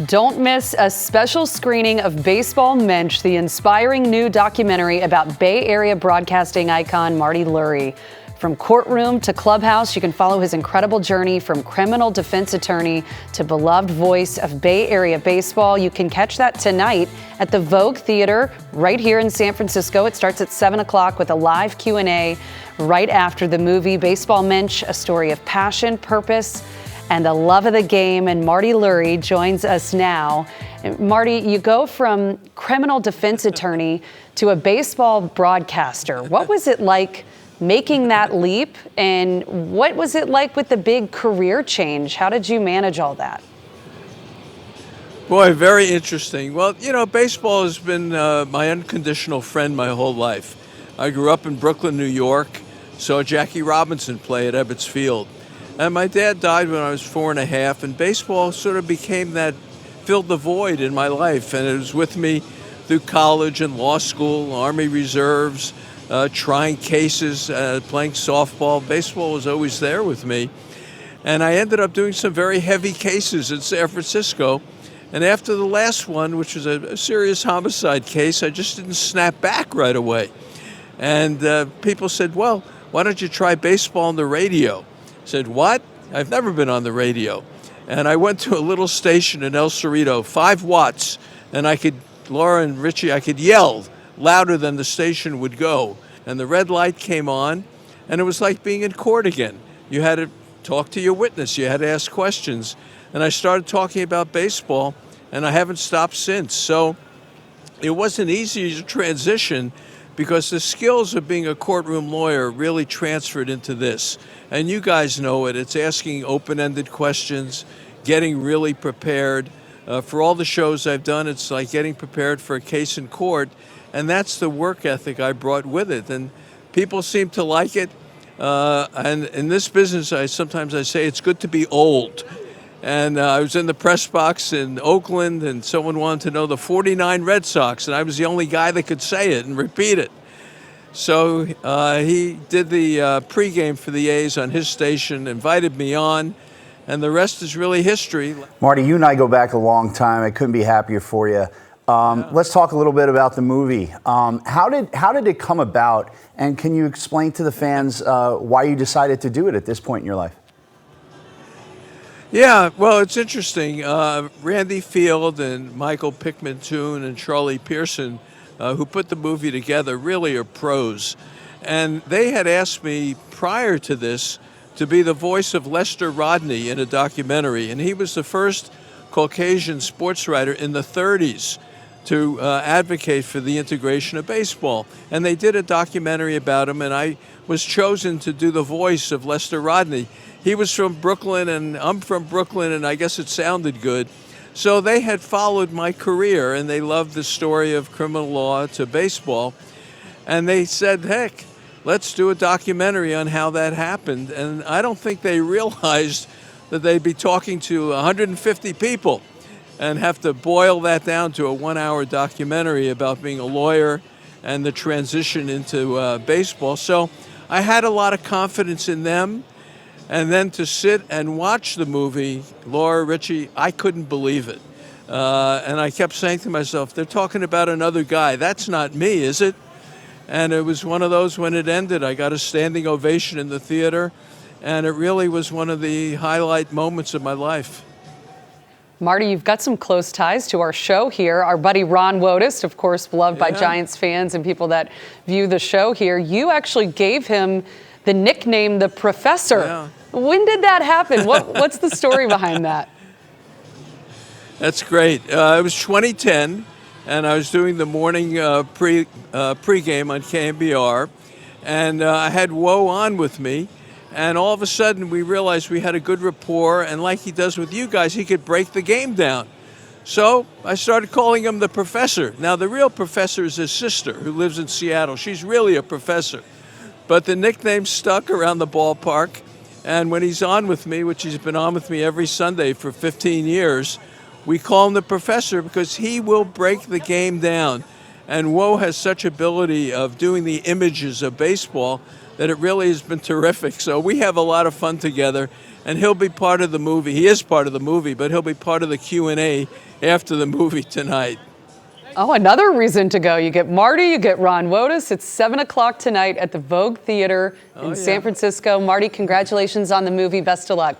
Don't miss a special screening of Baseball Mensch, the inspiring new documentary about Bay Area broadcasting icon Marty Lurie. From courtroom to clubhouse, you can follow his incredible journey from criminal defense attorney to beloved voice of Bay Area baseball. You can catch that tonight at the Vogue Theater right here in San Francisco. It starts at 7 o'clock with a live Q&A right after the movie. Baseball Mensch, a story of passion, purpose, and the love of the game. And Marty Lurie joins us now. Marty, you go from criminal defense attorney to a baseball broadcaster. What was it like making that leap, and what was it like with the big career change? How did you manage all that? Boy, very interesting. Well, you know, baseball has been my unconditional friend my whole life. I grew up in Brooklyn, New York, saw Jackie Robinson play at Ebbets Field. And my dad died when I was 4.5, and baseball sort of became that, filled the void in my life. And it was with me through college and law school, Army Reserves, trying cases, playing softball. Baseball was always there with me. And I ended up doing some very heavy cases in San Francisco. And after the last one, which was a serious homicide case, I just didn't snap back right away. And people said, well, why don't you try baseball on the radio? I said, what? I've never been on the radio. And I went to a little station in El Cerrito, 5 watts, and I could, Laura and Richie, I could yell louder than the station would go. And the red light came on, and it was like being in court again. You had to talk to your witness. You had to ask questions. And I started talking about baseball, and I haven't stopped since. So it wasn't easy to transition because the skills of being a courtroom lawyer really transferred into this. And you guys know it. It's asking open-ended questions, getting really prepared. For all the shows I've done, it's like getting prepared for a case in court. And that's the work ethic I brought with it. And people seem to like it. And in this business, sometimes I say it's good to be old. And I was in the press box in Oakland, and someone wanted to know the 49 Red Sox, and I was the only guy that could say it and repeat it. So he did the pregame for the A's on his station, invited me on, and the rest is really history. Marty, you and I go back a long time. I couldn't be happier for you. Let's talk a little bit about the movie. How did it come about, and can you explain to the fans why you decided to do it at this point in your life? Yeah, well, it's interesting. Randy Field and Michael Pickman-Thoon and Charlie Pearson, who put the movie together, really are pros. And they had asked me prior to this to be the voice of Lester Rodney in a documentary. And he was the first Caucasian sports writer in the 30s to advocate for the integration of baseball. And they did a documentary about him, and I was chosen to do the voice of Lester Rodney. He was from Brooklyn, and I'm from Brooklyn, and I guess it sounded good. So they had followed my career, and they loved the story of criminal law to baseball. And they said, heck, let's do a documentary on how that happened. And I don't think they realized that they'd be talking to 150 people and have to boil that down to a 1-hour documentary about being a lawyer and the transition into baseball. So I had a lot of confidence in them. And then to sit and watch the movie, Laura, Richie, I couldn't believe it. And I kept saying to myself, they're talking about another guy. That's not me, is it? And it was one of those, when it ended, I got a standing ovation in the theater. And it really was one of the highlight moments of my life. Marty, you've got some close ties to our show here. Our buddy Ron Wotus, of course, beloved by Giants fans and people that view the show here. You actually gave him the nickname The Professor. Yeah. When did that happen? What's the story behind that? That's great. It was 2010, and I was doing the morning pregame on KMBR, and I had Woe on with me, and all of a sudden we realized we had a good rapport, and like he does with you guys, he could break the game down. So I started calling him the Professor. Now, the real professor is his sister, who lives in Seattle. She's really a professor. But the nickname stuck around the ballpark. And when he's on with me, which he's been on with me every Sunday for 15 years, we call him the Professor because he will break the game down. And Woe has such ability of doing the images of baseball that it really has been terrific. So we have a lot of fun together, and he'll be part of the movie. He is part of the movie, but he'll be part of the Q&A after the movie tonight. Oh, another reason to go. You get Marty, you get Ron Wotus. It's 7 o'clock tonight at the Vogue Theater in San Francisco. Marty, congratulations on the movie. Best of luck.